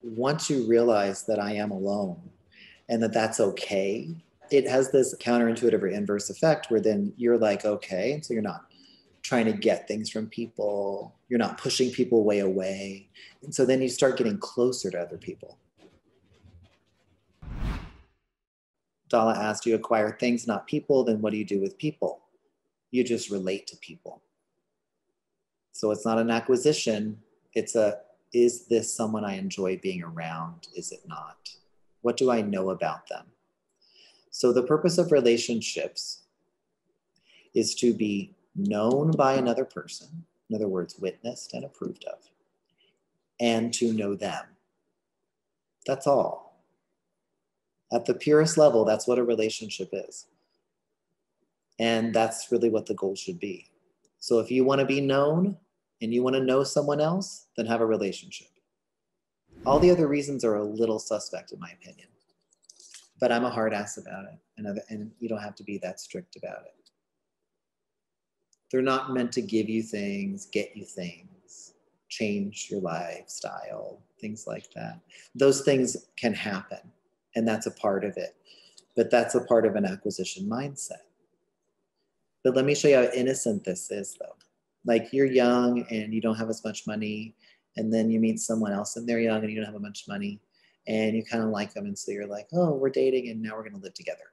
once you realize that I am alone and that that's okay, it has this counterintuitive or inverse effect where then you're like, okay, so you're not trying to get things from people, you're not pushing people way away. And so then you start getting closer to other people. Dala asked, you acquire things, not people, then what do you do with people? You just relate to people. So it's not an acquisition, it's a, is this someone I enjoy being around? Is it not? What do I know about them? So the purpose of relationships is to be known by another person, in other words, witnessed and approved of, and to know them. That's all. At the purest level, that's what a relationship is. And that's really what the goal should be. So if you want to be known and you want to know someone else, then have a relationship. All the other reasons are a little suspect in my opinion, but I'm a hard ass about it, and you don't have to be that strict about it. They're not meant to give you things, get you things, change your lifestyle, things like that. Those things can happen, and that's a part of it, but that's a part of an acquisition mindset. But let me show you how innocent this is, though. Like you're young and you don't have as much money, and then you meet someone else and they're young and you don't have as much money, and you kind of like them, and so you're like, oh, we're dating and now we're going to live together.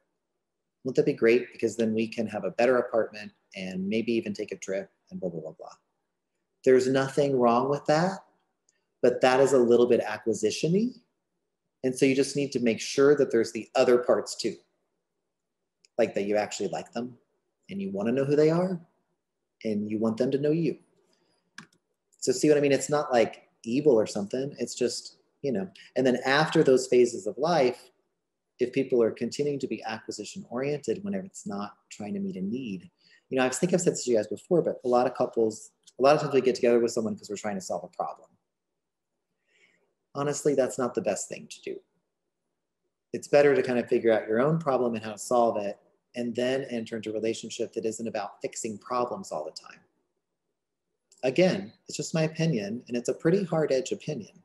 Won't that be great? Because then we can have a better apartment and maybe even take a trip and blah, blah, blah, blah. There's nothing wrong with that, but that is a little bit acquisition-y. And so you just need to make sure that there's the other parts too. Like that you actually like them and you want to know who they are and you want them to know you. So see what I mean? It's not like evil or something. It's just, you know, and then after those phases of life, if people are continuing to be acquisition oriented whenever it's not trying to meet a need, you know, I think I've said this to you guys before, but a lot of couples, a lot of times we get together with someone because we're trying to solve a problem. Honestly, that's not the best thing to do. It's better to kind of figure out your own problem and how to solve it, and then enter into a relationship that isn't about fixing problems all the time. Again, it's just my opinion, and it's a pretty hard edge opinion,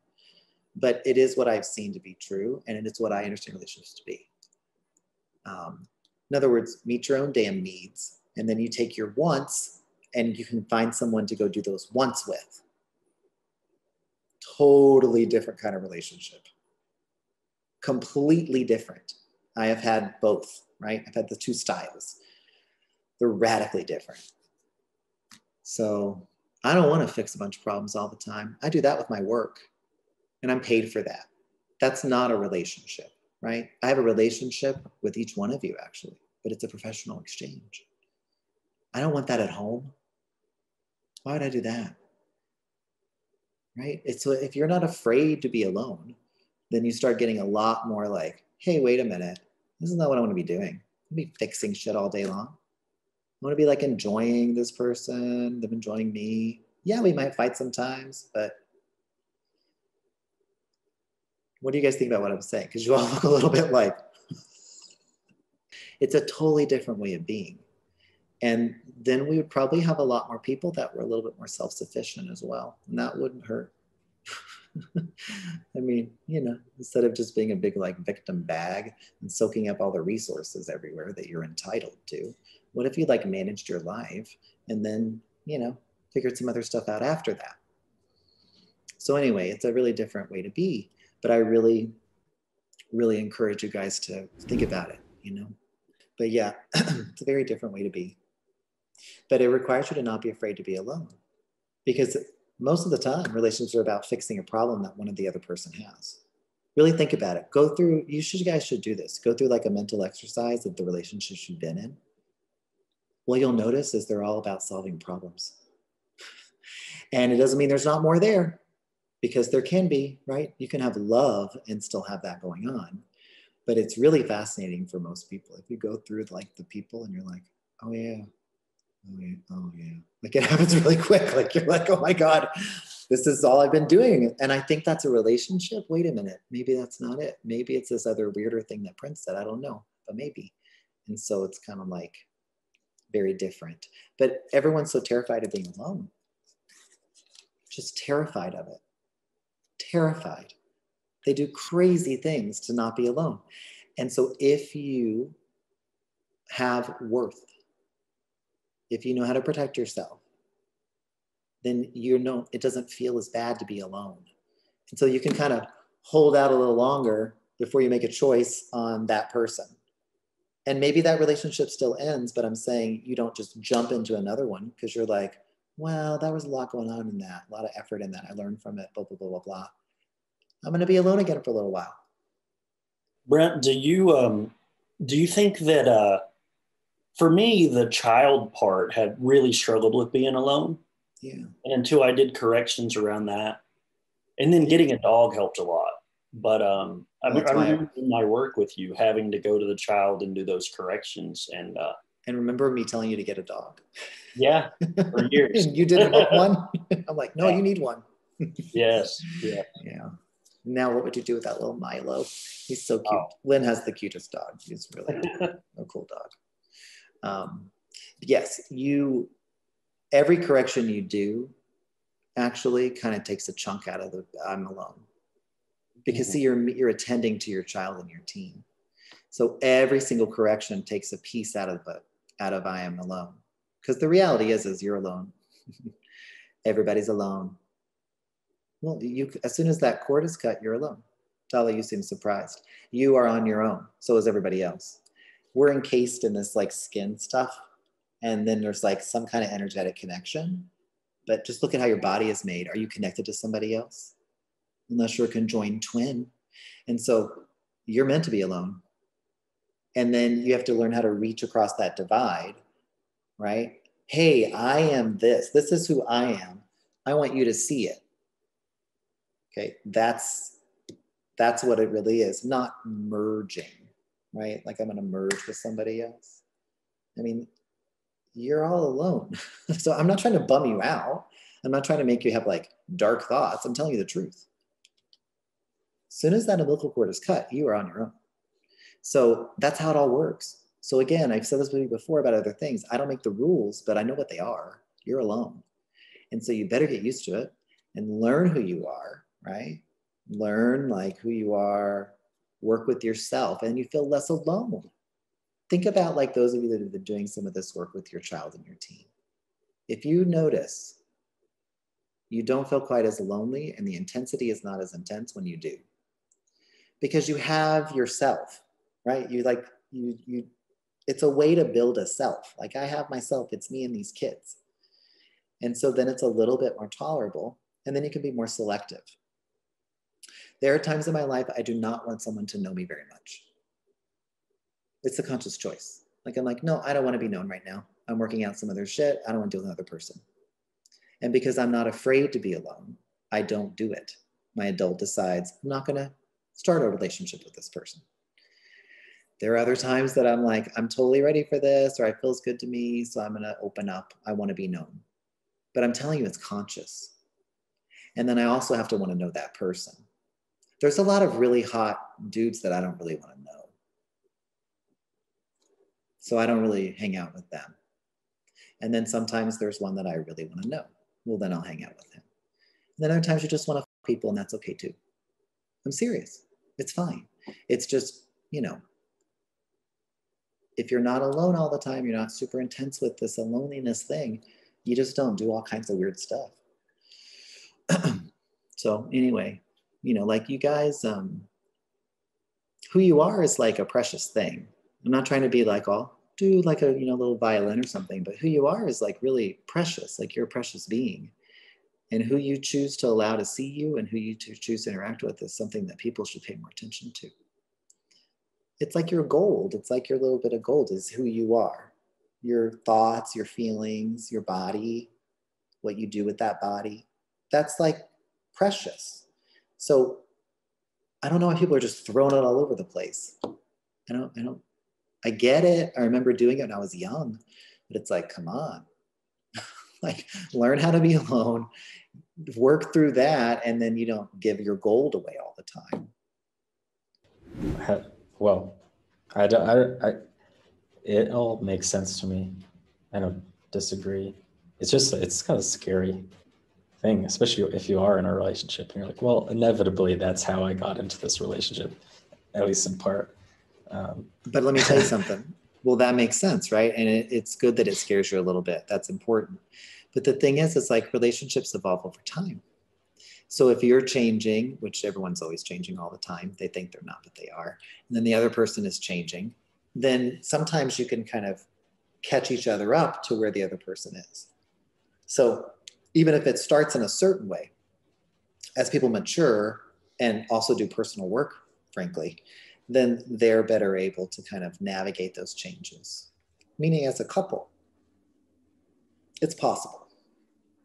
but it is what I've seen to be true, and it is what I understand relationships to be. In other words, meet your own damn needs, and then you take your wants, and you can find someone to go do those wants with. Totally different kind of relationship. Completely different. I have had both, right? I've had the two styles. They're radically different. So I don't want to fix a bunch of problems all the time. I do that with my work, and I'm paid for that. That's not a relationship, right? I have a relationship with each one of you, actually, but it's a professional exchange. I don't want that at home. Why would I do that? Right? It's so if you're not afraid to be alone, then you start getting a lot more like, hey, wait a minute. This is not what I want to be doing. I'm going to be fixing shit all day long. I want to be like enjoying this person, them enjoying me. Yeah, we might fight sometimes, but what do you guys think about what I'm saying? Because you all look a little bit like, it's a totally different way of being. And then we would probably have a lot more people that were a little bit more self-sufficient as well. And that wouldn't hurt. I mean, you know, instead of just being a big like victim bag and soaking up all the resources everywhere that you're entitled to, what if you like managed your life and then, you know, figured some other stuff out after that? So anyway, it's a really different way to be, but I really, really encourage you guys to think about it, you know? But yeah, it's a very different way to be. But it requires you to not be afraid to be alone, because most of the time relationships are about fixing a problem that one of the other person has. Really think about it. Go through, you guys should do this. Go through like a mental exercise of the relationships you've been in. What you'll notice is they're all about solving problems. And it doesn't mean there's not more there, because there can be, right? You can have love and still have that going on. But it's really fascinating for most people. If you go through like the people and you're like, oh yeah, oh yeah, oh yeah. Like it happens really quick. Like you're like, oh my God, this is all I've been doing. And I think that's a relationship. Wait a minute, maybe that's not it. Maybe it's this other weirder thing that Prince said. I don't know, but maybe. And so it's kind of like very different. But everyone's so terrified of being alone. Just terrified of it. Terrified. They do crazy things to not be alone. And so if you have worth, if you know how to protect yourself, then it doesn't feel as bad to be alone. And so you can kind of hold out a little longer before you make a choice on that person. And maybe that relationship still ends, but I'm saying you don't just jump into another one because you're like, well, that was a lot going on in that, a lot of effort in that. I learned from it, blah, blah, blah, blah, blah. I'm going to be alone again for a little while. Brent, do you think that for me the child part had really struggled with being alone, Yeah. and until I did corrections around that, and then getting a dog helped a lot. But Well, I that's why. remember in my work with you having to go to the child and do those corrections, and And remember me telling you to get a dog? yeah, for years. And you didn't want one? I'm like, no, Yeah. you need one. Yes. Yeah. Yeah. Now, what would you do with that little Milo? He's so cute. Oh. Lynn has the cutest dog. He's really a cool dog. Yes, every correction you do actually kind of takes a chunk out of the I'm alone. Because see, you're attending to your child and your teen. So every single correction takes a piece out of I am alone. Because the reality is you're alone. Everybody's alone. Well, as soon as that cord is cut, you're alone. Tala, you seem surprised. You are on your own. So is everybody else. We're encased in this like skin stuff. And then there's like some kind of energetic connection. But just look at how your body is made. Are you connected to somebody else? Unless you're a conjoined twin. And so you're meant to be alone. And then you have to learn how to reach across that divide, right? Hey, I am this. This is who I am. I want you to see it. Okay, that's what it really is, not merging, right? Like I'm going to merge with somebody else. I mean, you're all alone. So I'm not trying to bum you out. I'm not trying to make you have like dark thoughts. I'm telling you the truth. As soon as that umbilical cord is cut, you are on your own. So that's how it all works. So again, I've said this with you before about other things. I don't make the rules, but I know what they are. You're alone. And so you better get used to it and learn who you are, right? Learn like who you are, work with yourself, and you feel less alone. Think about like those of you that have been doing some of this work with your child and your teen. If you notice you don't feel quite as lonely and the intensity is not as intense when you do, because you have yourself, right? You it's a way to build a self. Like I have myself, it's me and these kids. And so then it's a little bit more tolerable, and then you can be more selective. There are times in my life I do not want someone to know me very much. It's a conscious choice. Like I'm like, no, I don't want to be known right now. I'm working out some other shit. I don't want to deal with another person. And because I'm not afraid to be alone, I don't do it. My adult decides I'm not going to start a relationship with this person. There are other times that I'm like, I'm totally ready for this, or it feels good to me, so I'm going to open up. I want to be known. But I'm telling you, it's conscious. And then I also have to want to know that person. There's a lot of really hot dudes that I don't really want to know. So I don't really hang out with them. And then sometimes there's one that I really want to know. Well, then I'll hang out with him. And then other times you just want to people, and that's okay too. I'm serious. It's fine. It's just, if you're not alone all the time, you're not super intense with this loneliness thing, you just don't do all kinds of weird stuff. So anyway, like you guys, who you are is like a precious thing. I'm not trying to be like, oh, do like a, little violin or something, but who you are is like really precious. Like you're a precious being. And who you choose to allow to see you and who you choose to interact with is something that people should pay more attention to. It's like your gold. It's like your little bit of gold is who you are. Your thoughts, your feelings, your body, what you do with that body. That's like precious. So I don't know why people are just throwing it all over the place. I get it. I remember doing it when I was young, but it's like, come on. Like learn how to be alone, work through that, and then you don't give your gold away all the time. Well, it all makes sense to me. I don't disagree. It's kind of scary. thing, especially if you are in a relationship and you're like, well, inevitably that's how I got into this relationship, at least in part. But let me tell you something. Well, that makes sense, right? And it's good that it scares you a little bit. That's important. But the thing is, it's like relationships evolve over time. So if you're changing, which everyone's always changing all the time, they think they're not, but they are, and then the other person is changing, then sometimes you can kind of catch each other up to where the other person is. So even if it starts in a certain way, as people mature and also do personal work, frankly, then they're better able to kind of navigate those changes. Meaning, as a couple, it's possible.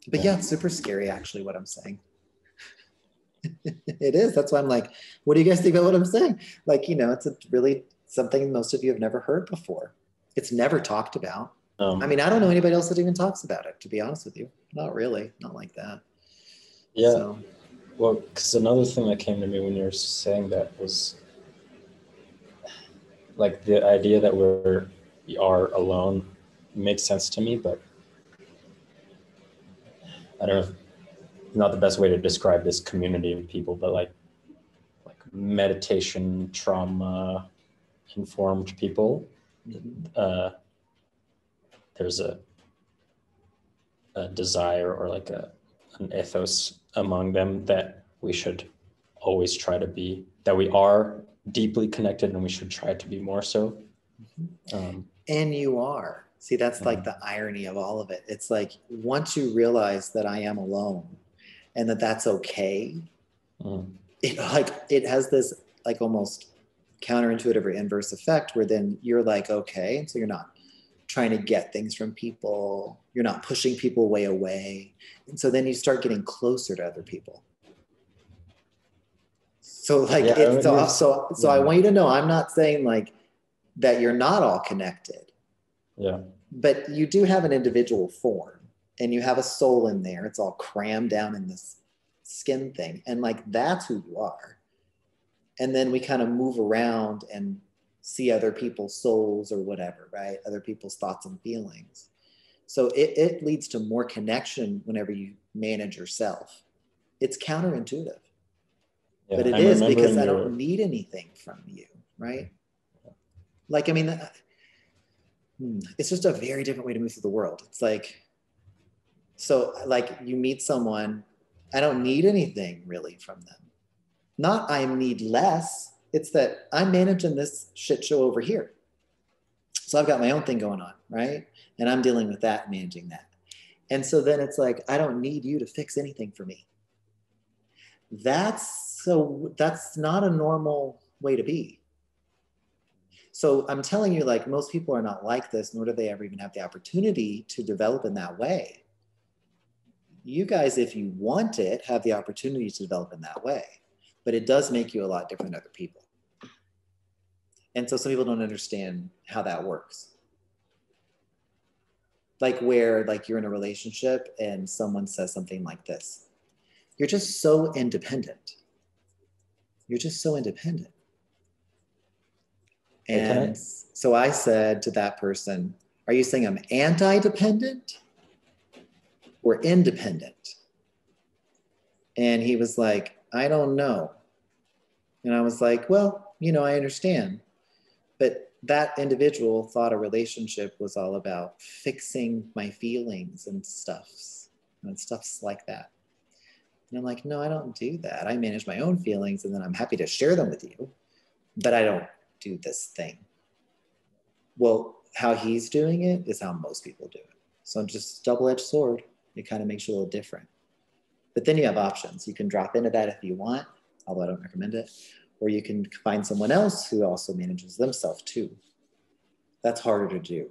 But yeah, it's super scary, actually, what I'm saying. It is. That's why I'm like, what do you guys think about what I'm saying? Like, it's really something most of you have never heard before. It's never talked about. I mean, I don't know anybody else that even talks about it, to be honest with you. Not really. Not like that. Yeah. So. Well, because another thing that came to me when you were saying that was like the idea that we are alone makes sense to me, but I don't know, not the best way to describe this community of people, but like meditation, trauma informed people. Mm-hmm. There's a desire or like an ethos among them that we should always try to be, that we are deeply connected and we should try to be more so. Mm-hmm. And you are. See, that's like the irony of all of it. It's like, once you realize that I am alone and that that's okay, it has this like almost counterintuitive or inverse effect where then you're like, okay. And so you're not trying to get things from people. You're not pushing people way away. And so then you start getting closer to other people. So like, I want you to know, I'm not saying like that you're not all connected. Yeah. But you do have an individual form and you have a soul in there. It's all crammed down in this skin thing. And like, that's who you are. And then we kind of move around and see other people's souls or whatever, right? Other people's thoughts and feelings. So it leads to more connection whenever you manage yourself. It's counterintuitive. Yeah, but it is because I don't need anything from you, right? Like, I mean, it's just a very different way to move through the world. It's like, so like you meet someone, I don't need anything really from them. Not I need less. It's that I'm managing this shit show over here. So I've got my own thing going on, right? And I'm dealing with that, managing that. And so then it's like, I don't need you to fix anything for me. That's not a normal way to be. So I'm telling you, like, most people are not like this, nor do they ever even have the opportunity to develop in that way. You guys, if you want it, have the opportunity to develop in that way. But it does make you a lot different than other people. And so some people don't understand how that works. Like where like you're in a relationship and someone says something like this. You're just so independent. You're just so independent. And so I said to that person, are you saying I'm anti-dependent or independent? And he was like, I don't know. And I was like, well, I understand. But that individual thought a relationship was all about fixing my feelings and stuffs like that. And I'm like, no, I don't do that. I manage my own feelings and then I'm happy to share them with you, but I don't do this thing. Well, how he's doing it is how most people do it. So just double-edged sword. It kind of makes you a little different. But then you have options. You can drop into that if you want, although I don't recommend it. or you can find someone else who also manages themselves too. That's harder to do.